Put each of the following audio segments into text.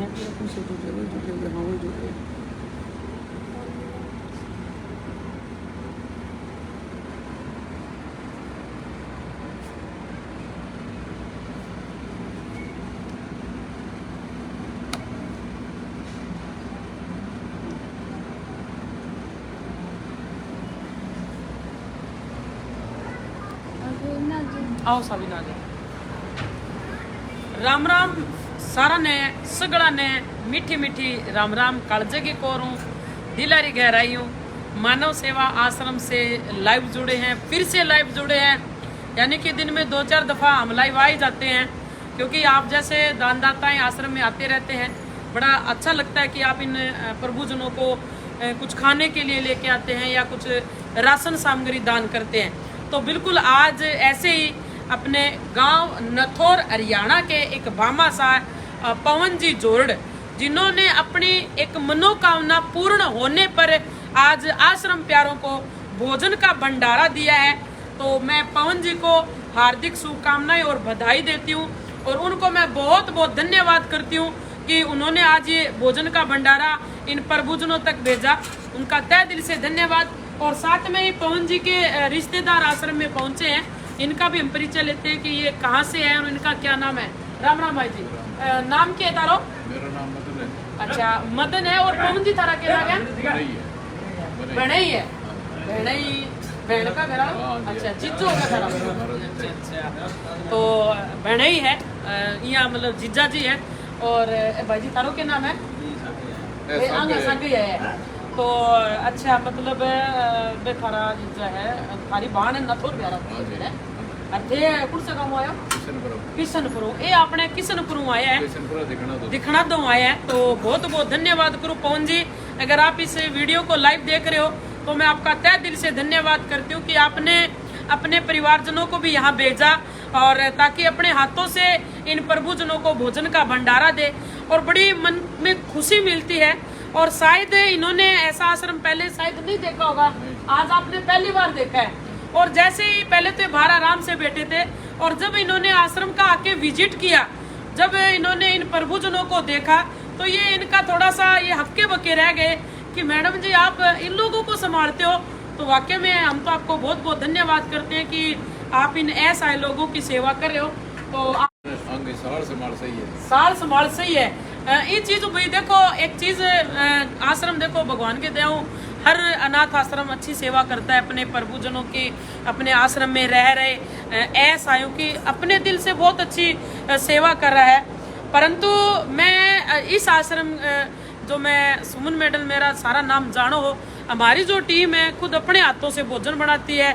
हैं कुछ जुटे हुए हाँ वो जुटे। आओ सभी ना राम राम सारा ने सगड़ा ने मीठी मीठी राम राम कालजे की कोरूं दिलारी गहराई हूँ। मानव सेवा आश्रम से लाइव जुड़े हैं, फिर से लाइव जुड़े हैं, यानी कि दिन में 2-4 दफ़ा हम लाइव आ ही जाते हैं, क्योंकि आप जैसे दानदाताएं आश्रम में आते रहते हैं। बड़ा अच्छा लगता है कि आप इन प्रभुजनों को कुछ खाने के लिए लेके आते हैं या कुछ राशन सामग्री दान करते हैं। तो बिल्कुल आज ऐसे ही अपने गांव नथौर हरियाणा के एक भामाशाह पवन जी जोरड़, जिन्होंने अपनी एक मनोकामना पूर्ण होने पर आज आश्रम प्यारों को भोजन का भंडारा दिया है। तो मैं पवन जी को हार्दिक शुभकामनाएं और बधाई देती हूं और उनको मैं बहुत बहुत धन्यवाद करती हूं कि उन्होंने आज ये भोजन का भंडारा इन प्रभुजनों तक भेजा। उनका तहे दिल से धन्यवाद। और साथ में ही पवन जी के रिश्तेदार आश्रम में पहुंचे हैं, इनका भी हम परिचय लेते हैं कि ये कहाँ से है और इनका क्या नाम है। राम राम भाई जी, नाम क्या है तारो? मेरा नाम मदन है। अच्छा मदन है। और पवन जी थारा क्या नाम है? बड़ई है। बड़ई बहन का घर। अच्छा जीजू होगा थारा। अच्छा तो बड़ई है यहाँ, मतलब जीजा जी है। और भाई जी तारो के नाम है? तो अच्छा मतलब थारा जीजा है, थारी बहन है नथौर प्यारा है। अथे कौन सा गाँव आया? किशनपुर। ये आपने किशनपुर आया है, दिखना दो आया है। तो बहुत बहुत धन्यवाद करो पवन जी। अगर आप इस वीडियो को लाइव देख रहे हो तो मैं आपका तहे दिल से धन्यवाद करती हूँ कि आपने अपने परिवारजनों को भी यहाँ भेजा और ताकि अपने हाथों से इन प्रभुजनों को भोजन का भंडारा दे और बड़ी मन में खुशी मिलती है। और शायद इन्होंने ऐसा आश्रम पहले शायद नहीं देखा होगा, आज आपने पहली बार देखा है। और जैसे ही पहले तो बाहर आराम से बैठे थे और जब इन्होंने आश्रम का आके विजिट किया, जब इन्होंने इन प्रभुजनों को देखा तो ये इनका थोड़ा सा ये हक्के बक्के रह गए कि मैडम जी आप इन लोगों को संभालते हो। तो वाकई में हम तो आपको बहुत बहुत धन्यवाद करते हैं कि आप इन ऐसे लोगों की सेवा कर रहे हो। तो साल संभाल सही है। ये चीज भाई देखो, एक चीज आश्रम देखो भगवान के दयाओं हर अनाथ आश्रम अच्छी सेवा करता है अपने प्रभुजनों की, अपने आश्रम में रह रहे ऐसायों की अपने दिल से बहुत अच्छी सेवा कर रहा है। परंतु मैं इस आश्रम जो मैं सुमन मेडल मेरा सारा नाम जानो हो, हमारी जो टीम है खुद अपने हाथों से भोजन बनाती है।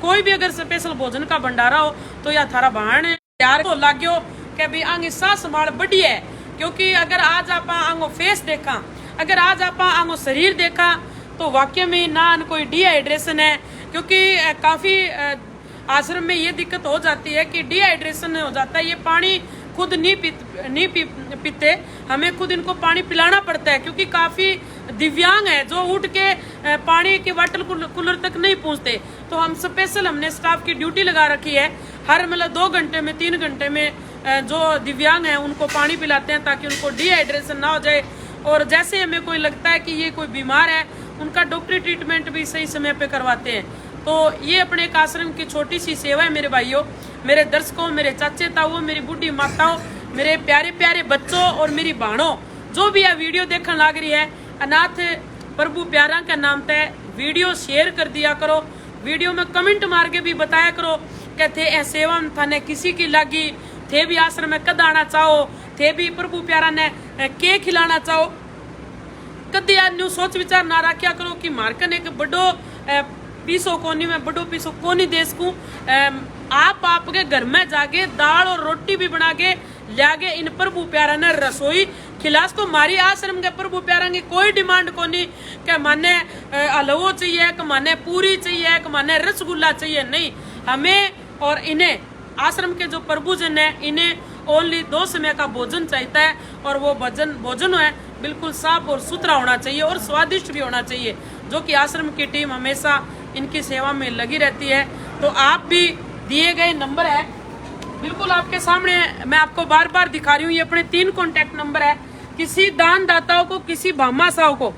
कोई भी अगर स्पेशल भोजन का भंडारा हो तो या थारा बहन यार को लाग्यो कि भाई आगे सा संभाल बढ़िया है। क्योंकि अगर आज आप आंगो फेस देखा, अगर आज आप आंगो शरीर देखा तो वाकई में ना कोई डिहाइड्रेशन है। क्योंकि काफ़ी आश्रम में ये दिक्कत हो जाती है कि डिहाइड्रेशन हो जाता है, ये पानी खुद नहीं पीते, हमें खुद इनको पानी पिलाना पड़ता है। क्योंकि काफ़ी दिव्यांग है जो उठ के पानी के वाटर कूलर तक नहीं पहुंचते। तो हम स्पेशल हमने स्टाफ की ड्यूटी लगा रखी है, हर मतलब 2 घंटे में 3 घंटे में जो दिव्यांग है उनको पानी पिलाते हैं ताकि उनको डिहाइड्रेशन ना हो जाए। और जैसे हमें कोई लगता है कि ये कोई बीमार है, उनका डॉक्टरी ट्रीटमेंट भी सही समय पे करवाते हैं। तो ये अपने एक आश्रम की छोटी सी सेवा है मेरे भाइयों, मेरे दर्शकों, मेरे चाचे ताऊ, मेरी बूढ़ी माताओं, मेरे प्यारे प्यारे बच्चों और मेरी बहनों, जो भी यह वीडियो देखने लग रही है, अनाथ प्रभु प्यारा का नाम तय वीडियो शेयर कर दिया करो। वीडियो में कमेंट मार के भी बताया करो कि थे ए सेवा थाने किसी की लागी, थे भी आश्रम में कद आना चाहो, थे भी प्रभु प्यारा ने के खिलाना चाहो। कद न्यू सोच विचार ना रखा करो कि मार्कन एक बड़ो पीसो कोनी में बड़ो पीसो कोनी देश को आप आपके घर में जाके दाल और रोटी भी बना के लिया इन प्रभु प्यारा ने रसोई खिलास को। मारी आश्रम के प्रभु प्यारा की कोई डिमांड कोनी कि माने हलवो चाहिए, कि माने पूरी चाहिए, कि माने रसगुल्ला चाहिए, नहीं। हमें और इन्हें आश्रम के जो प्रभुजन है इन्हें ओनली 2 समय का भोजन चाहिए है और वो भोजन है बिल्कुल साफ और सुथरा होना चाहिए और स्वादिष्ट भी होना चाहिए, जो कि आश्रम की टीम हमेशा इनकी सेवा में लगी रहती है। तो आप भी दिए गए नंबर है बिल्कुल आपके सामने, मैं आपको बार बार दिखा रही हूँ, ये अपने 3 कॉन्टैक्ट नंबर है किसी दान दाताओं को, किसी भामाशाह को।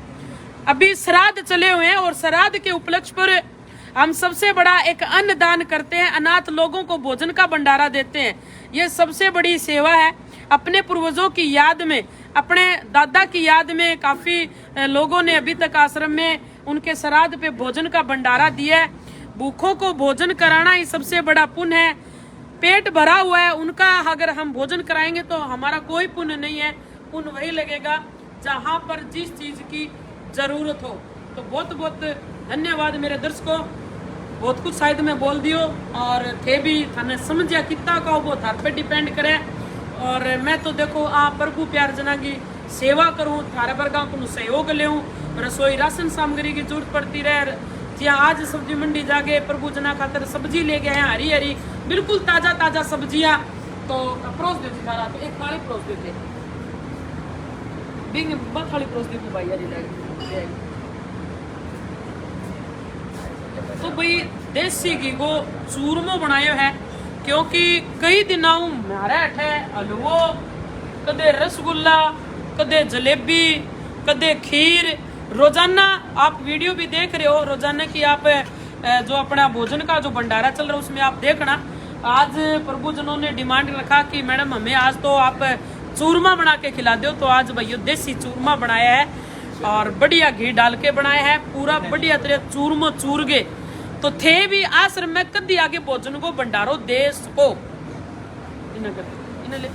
अभी श्राद्ध चले हुए हैं और श्राद्ध के उपलक्ष्य पर हम सबसे बड़ा एक अन्न दान करते हैं, अनाथ लोगों को भोजन का भंडारा देते हैं। ये सबसे बड़ी सेवा है। अपने पूर्वजों की याद में, अपने दादा की याद में काफी लोगों ने अभी तक आश्रम में उनके श्राद्ध पे भोजन का भंडारा दिया है। भूखों को भोजन कराना ही सबसे बड़ा पुण्य है। पेट भरा हुआ है उनका अगर हम भोजन कराएंगे तो हमारा कोई पुण्य नहीं है। पुण्य वही लगेगा जहाँ पर जिस चीज की जरूरत हो। तो बहुत बहुत धन्यवाद मेरे दर्शकों। बहुत कुछ शायद मैं बोल दियो और थे भी थाने समझिया कितना का वो थार पे डिपेंड करे। और मैं तो देखो आप प्रभु प्यार जना की सेवा करूँ, थारे वर्गा को सहयोग ले, रसोई राशन सामग्री की जरूरत पड़ती रहे। जहाँ आज सब्जी मंडी जाके प्रभु जना खातर सब्जी ले गए हैं, हरी हरी बिल्कुल ताजा ताजा सब्जियां। तो परोस देती खाना, तो एक थाली परोस देते, बिग बहुत थाली परोस देती भाई यार। तो भाई देसी घी को चूरमो बनायो है, क्योंकि कई दिनों मारे अठे हलवो, कदे रसगुल्ला, कदे जलेबी, कदे खीर। रोजाना आप वीडियो भी देख रहे हो, रोजाना की आप जो अपना भोजन का जो भंडारा चल रहा है उसमें आप देखना। आज प्रभु जनों ने डिमांड रखा कि मैडम हमें आज तो आप चूरमा बना के खिला दो। तो आज भैया देसी चूरमा बनाया है और बढ़िया घी डाल के बनाया है, पूरा बढ़िया तरह चूरमो चूर गए। तो थे भी आश्रम में कदी आगे भोजन को भंडारो दे सको। इन्हें ले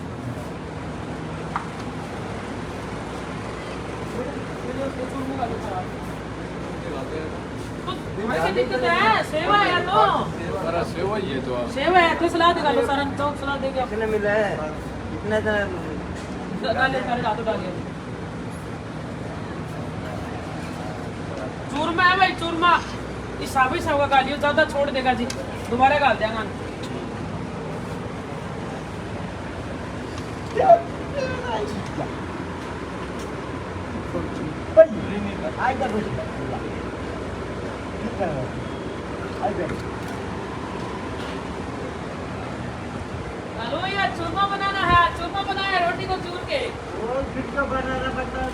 दिक्कत है, सेवा है तो सेवा ही है तो सेवा है तो सलाह दिखा लो सारा चौक सलाह देके कितने मिला है इतना डाले सारे हाथों डालिए। चूरमा है भाई, चूरमा हिसाब का गालियो ज्यादा छोड़ देगा जी, दोबारा गाल देगा। हेलो यार, चूरमा बनाना है, चूरमा बनाया रोटी को चूर के। बनाना पड़ता है।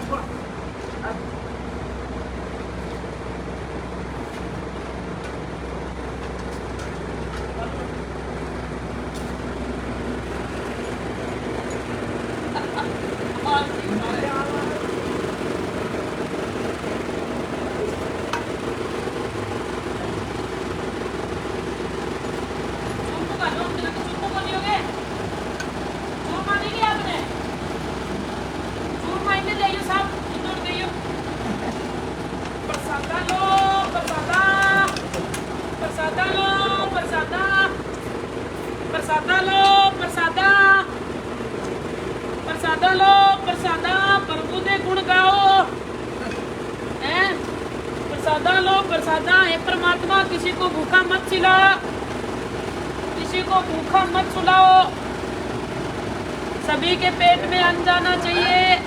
प्रसादा लो, प्रसादा प्रभु दे गुण गाओ, प्रसादा लो, प्रसादा। हे परमात्मा किसी को भूखा मत खिलाओ, किसी को भूखा मत सुलाओ, सभी के पेट में अन्न जाना चाहिए।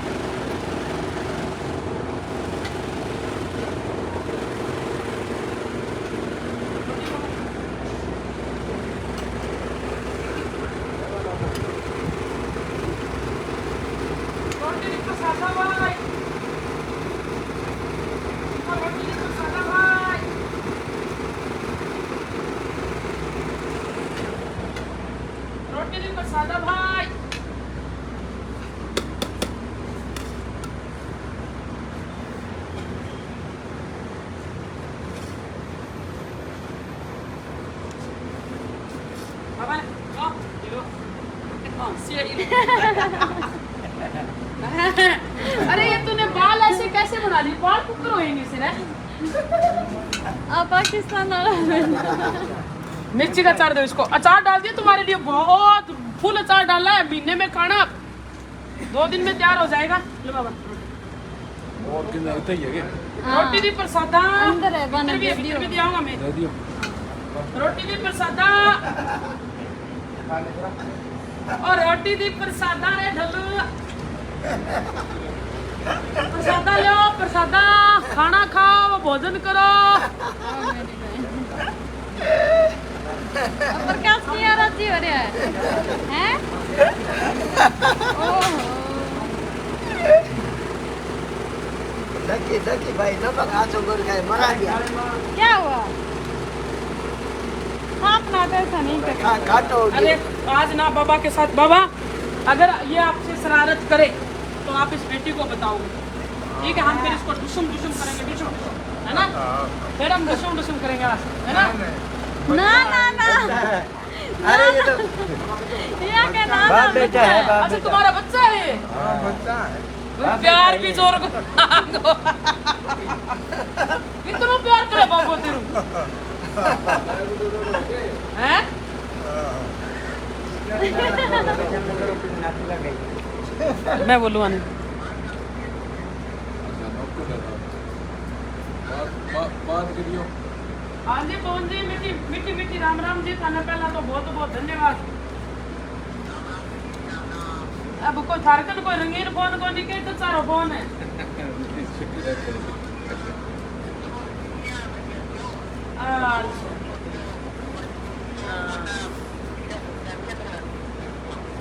प्रसादा भाई अरे ये तूने बाल ऐसे कैसे बना लिए? बाल कुकर होएंगे सिर है। पाकिस्तान मिर्ची का अचार दो इसको। अचार डाल दिया तुम्हारे लिए, बहुत फुल अचार डाला है। महीने में खाना 2 दिन में तैयार हो जाएगा। लो बाबा और कितना इतना ही है क्या? रोटी दी प्रसादा अंदर है, बना भी दियाऊंगा मैं। दे दियो। रोटी दी प्रसादा और रोटी दी प्रसादा रे ढलू। प्रसादा लो, प्रसादा खाना खाओ, भोजन करो। पर क्या किया राजी हो रहा है? हैं? ओहो ये सखी भाई न बगा छोकर गए मरा गया क्या हुआ? अपना तो ऐसा नहीं करता। काटो अरे आज ना बाबा के साथ, बाबा अगर ये आपसे शरारत करे तो आप इस बेटी को बताओगे, ठीक है? हम फिर इसको डुसुम डुसुम करेंगे, डुसुम, है ना? फिर हम डुसुम डुसुम करेंगे आज, है ना? ना ना ना अरे ये तो ये क्या ना बाप बेटा है बाप अच्छा बेटा तुम्हारा बच्चा है? हाँ बच्चा है। प्यार भी जोर को इतना प्यार करे बाबू तेरू, हैं? मैं बोलूँ नहीं। बात करियो। हाँ जी पवन जी, मीठी मीठी मीठी राम राम जी। थाने पहला तो बहुत बहुत धन्यवाद। अब कोई थारकन कोई रंगीन फोन को नहीं तो सारो फोन है।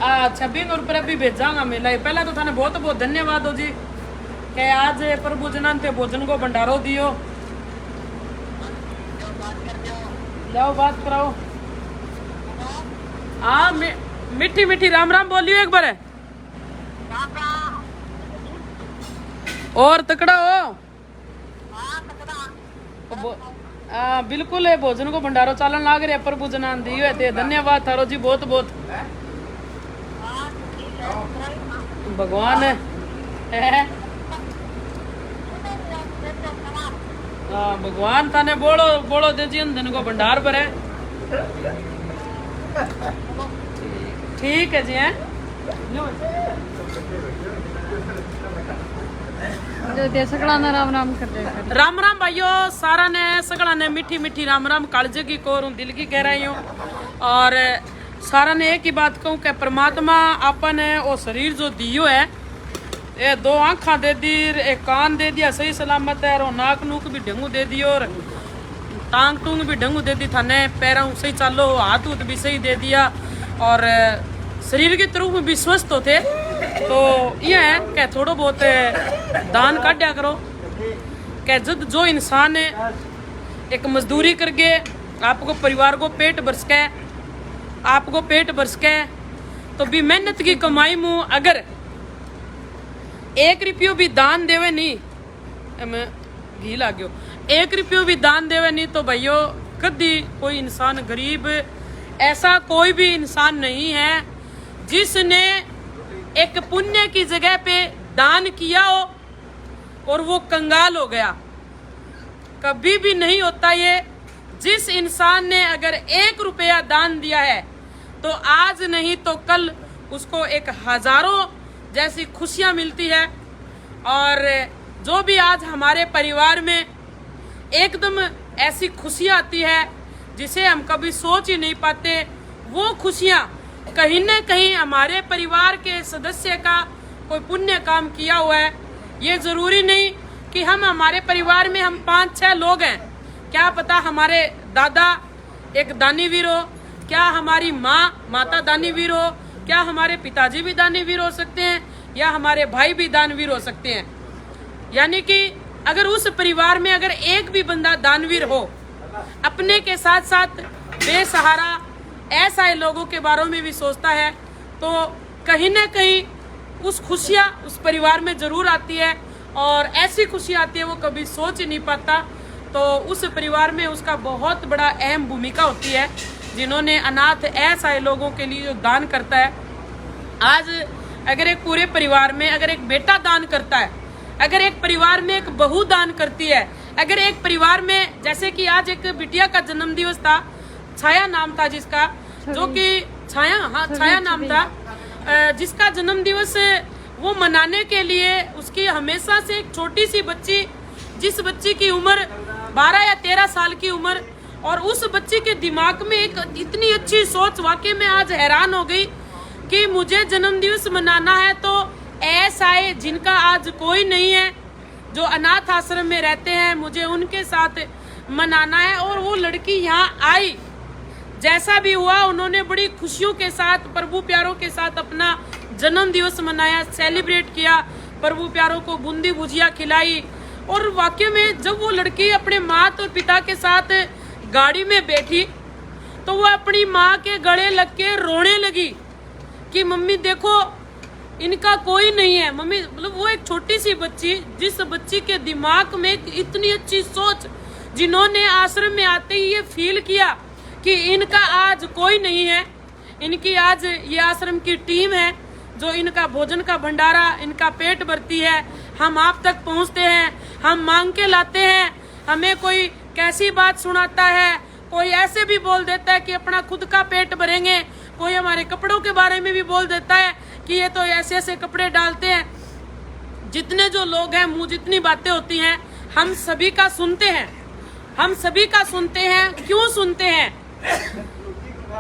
अच्छा 20 रुपये भी भेजांगा मैं। लाई पहला तो थाने बहुत बहुत धन्यवाद हो जी के आज प्रभु जनान थे भोजन को भंडारो दियो। जाओ बात कराओ। हाँ मीठी मीठी राम राम बोलियो एक बार। और तकड़ा हो? बिल्कुल है, भोजन को भंडारो चालन लाग रहे प्रभु जनान दियो है। धन्यवाद थारो जी बहुत बहुत। भगवान है भगवान थाने बोलो बोलो दे जी धन को भंडार पर है। ठीक है जी हैं। जो दे सकला ना राम राम कर दे। राम राम भाइयों, सारा ने सगड़ा ने मीठी मीठी राम राम कालजे की कोर हूँ, दिल की कह रही हूँ। और सारा ने एक ही बात कहूँ कि परमात्मा आपन है वो शरीर जो दियो है, ये 2 आँखा दे दी, एक कान दे दिया सही सलामत है, और नाक नूक भी ढंगू दे दियो, और टांग टूंग भी ढंगू दे दी थाने, पैरों सही चालो, हाथ उत भी सही दे दिया, और शरीर के तरफ भी स्वस्थ होते। तो ये है कि थोड़ा बहुत दान काटा करो। कि जब जो इंसान एक मजदूरी करके आपको परिवार को पेट बरस के आपको पेट बरस के तो भी मेहनत की कमाई मुँह अगर 1 रुपयो भी दान देवे नहीं, मैं घी ला गयो, 1 रुपयो भी दान देवे नहीं तो भाइयों कभी कोई इंसान गरीब ऐसा कोई भी इंसान नहीं है जिसने एक पुण्य की जगह पे दान किया हो और वो कंगाल हो गया। कभी भी नहीं होता ये। जिस इंसान ने अगर 1 रुपया दान दिया है तो आज नहीं तो कल उसको 1000 जैसी खुशियां मिलती है। और जो भी आज हमारे परिवार में एकदम ऐसी खुशियां आती है जिसे हम कभी सोच ही नहीं पाते, वो खुशियां कहीं न कहीं हमारे परिवार के सदस्य का कोई पुण्य काम किया हुआ है। ये जरूरी नहीं कि हमारे परिवार में हम 5-6 लोग हैं, क्या पता हमारे दादा एक दानीवीर हो, क्या हमारी माता दानीवीर हो, क्या हमारे पिताजी भी दानीवीर हो सकते हैं, या हमारे भाई भी दानवीर हो सकते हैं। यानी कि अगर उस परिवार में अगर एक भी बंदा दानवीर हो, अपने के साथ साथ बेसहारा ऐसा लोगों के बारे में भी सोचता है, तो कहीं ना कहीं उस खुशियाँ उस परिवार में जरूर आती है। और ऐसी खुशी आती है वो कभी सोच ही नहीं पाता। तो उस परिवार में उसका बहुत बड़ा अहम भूमिका होती है, जिन्होंने अनाथ ऐसा लोगों के लिए जो दान करता है। आज अगर एक पूरे परिवार में अगर एक बेटा दान करता है, अगर एक परिवार में एक बहू दान करती है, अगर एक परिवार में जैसे कि आज एक बिटिया का जन्म दिवस था, छाया नाम था जिसका, जो कि छाया नाम था, जिसका जन्म दिवस वो मनाने के लिए उसकी हमेशा से एक छोटी सी बच्ची, जिस बच्ची की उम्र 12 या 13 साल की उम्र, और उस बच्ची के दिमाग में एक इतनी अच्छी सोच, वाकई में आज हैरान हो गई कि मुझे जन्म दिवस मनाना है तो ऐसा है जिनका आज कोई नहीं है, जो अनाथ आश्रम में रहते हैं, मुझे उनके साथ मनाना है। और वो लड़की यहाँ आई, जैसा भी हुआ उन्होंने बड़ी खुशियों के साथ प्रभु प्यारों के साथ अपना जन्म दिवस मनाया, सेलिब्रेट किया, प्रभु प्यारों को बूंदी भुजिया खिलाई और वाकई में जब वो लड़की अपने माता और पिता के साथ गाड़ी में बैठी तो वो अपनी माँ के गले लग के रोने लगी कि मम्मी देखो इनका कोई नहीं है। मम्मी मतलब वो एक छोटी सी बच्ची, जिस बच्ची के दिमाग में इतनी अच्छी सोच, जिन्होंने आश्रम में आते ही ये फील किया कि इनका आज कोई नहीं है, इनकी आज ये आश्रम की टीम है जो इनका भोजन का भंडारा, इनका पेट भरती है। हम आप तक पहुंचते हैं, हम मांग के लाते हैं, हमें कोई कैसी बात सुनाता है, कोई ऐसे भी बोल देता है कि अपना खुद का पेट भरेंगे, कोई हमारे कपड़ों के बारे में भी बोल देता है कि ये तो ऐसे ऐसे कपड़े डालते हैं। जितने जो लोग हैं, मुंह जितनी बातें होती हैं, हम सभी का सुनते हैं, हम सभी का सुनते हैं। क्यों सुनते हैं?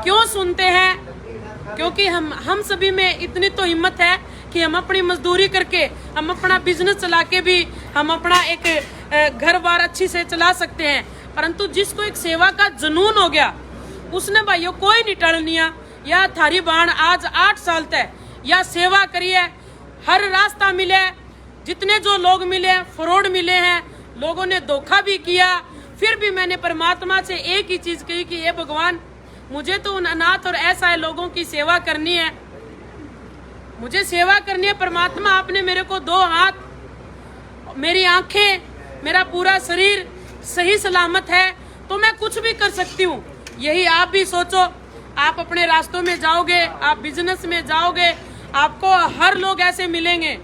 क्यों सुनते हैं? क्योंकि हम सभी में इतनी तो हिम्मत है कि हम अपनी मजदूरी करके, हम अपना बिजनेस चला के भी हम अपना एक घर बार अच्छी से चला सकते हैं। परंतु जिसको एक सेवा का जुनून हो गया, उसने भाइयों कोई नहीं टलनिया। या थारी बाण आज 8 साल तक या सेवा करिए, हर रास्ता मिले, जितने जो लोग मिले, फ्रॉड मिले हैं, लोगों ने धोखा भी किया, फिर भी मैंने परमात्मा से एक ही चीज कही कि हे भगवान, मुझे तो उन अनाथ और असहाय लोगों की सेवा करनी है, मुझे सेवा करनी है। परमात्मा आपने मेरे को 2 हाथ, मेरी आंखें, मेरा पूरा शरीर सही सलामत है तो मैं कुछ भी कर सकती हूँ। यही आप भी सोचो। आप अपने रास्तों में जाओगे, आप बिजनेस में जाओगे, आपको हर लोग ऐसे मिलेंगे,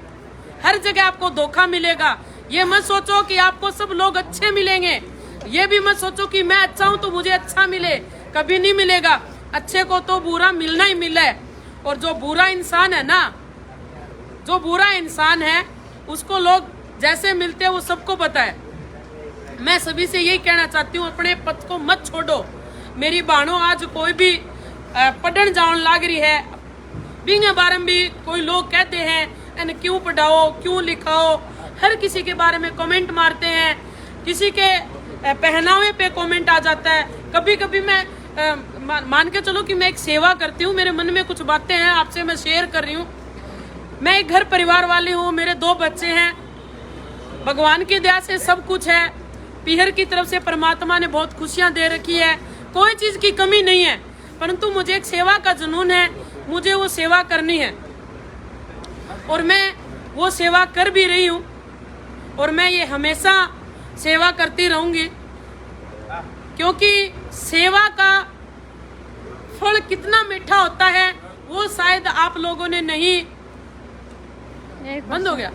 हर जगह आपको धोखा मिलेगा। ये मत सोचो कि आपको सब लोग अच्छे मिलेंगे, ये भी मत सोचो कि मैं अच्छा हूँ तो मुझे अच्छा मिले, कभी नहीं मिलेगा। अच्छे को तो बुरा मिलना ही मिला है। और जो बुरा इंसान है ना, जो बुरा इंसान है उसको लोग जैसे मिलते हैं वो सबको पता है। मैं सभी से यही कहना चाहती हूँ, अपने पथ को मत छोड़ो। मेरी बाणों आज कोई भी पढ़न जान लाग रही है, बिंगे बारे भी कोई लोग कहते हैं एन क्यों पढ़ाओ, क्यों लिखाओ, हर किसी के बारे में कमेंट मारते हैं, किसी के पहनावे पे कमेंट आ जाता है। कभी कभी मैं मान के चलो कि मैं एक सेवा करती हूँ, मेरे मन में कुछ बातें हैं आपसे मैं शेयर कर रही हूँ। मैं एक घर परिवार वाली हूँ, मेरे 2 बच्चे हैं, भगवान की दया से सब कुछ है। पीहर की तरफ से परमात्मा ने बहुत खुशियां दे रखी है, कोई चीज की कमी नहीं है। परंतु मुझे एक सेवा का जुनून है, मुझे वो सेवा करनी है और मैं वो सेवा कर भी रही हूँ और मैं ये हमेशा सेवा करती रहूंगी, क्योंकि सेवा का फल कितना मीठा होता है वो शायद आप लोगों ने नहीं। बंद हो गया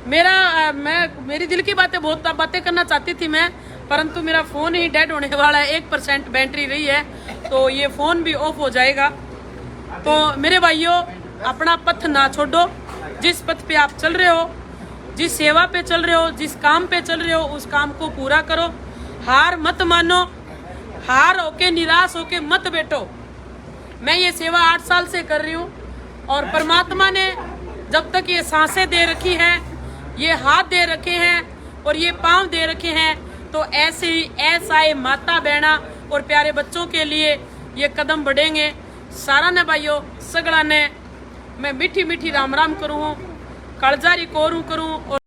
मेरी दिल की बहुत बातें करना चाहती थी मैं, परंतु मेरा फोन ही डेड होने वाला है, 1% बैटरी रही है तो ये फोन भी ऑफ हो जाएगा। तो मेरे भाइयों, अपना पथ ना छोड़ो, जिस पथ पे आप चल रहे हो, जिस सेवा पे चल रहे हो, जिस काम पे चल रहे हो, उस काम को पूरा करो। हार मत मानो, हार होके निराश होके मत बैठो। मैं ये सेवा 8 साल से कर रही हूँ और परमात्मा ने जब तक ये सांसें दे रखी हैं, ये हाथ दे रखे हैं और ये पांव दे रखे हैं, तो ऐसे ही ऐसा माता बहना और प्यारे बच्चों के लिए ये कदम बढ़ेंगे। सारा ने भाइयों सगड़ा ने मैं मीठी मीठी राम राम करूँ, कालजारी कोरू करूँ और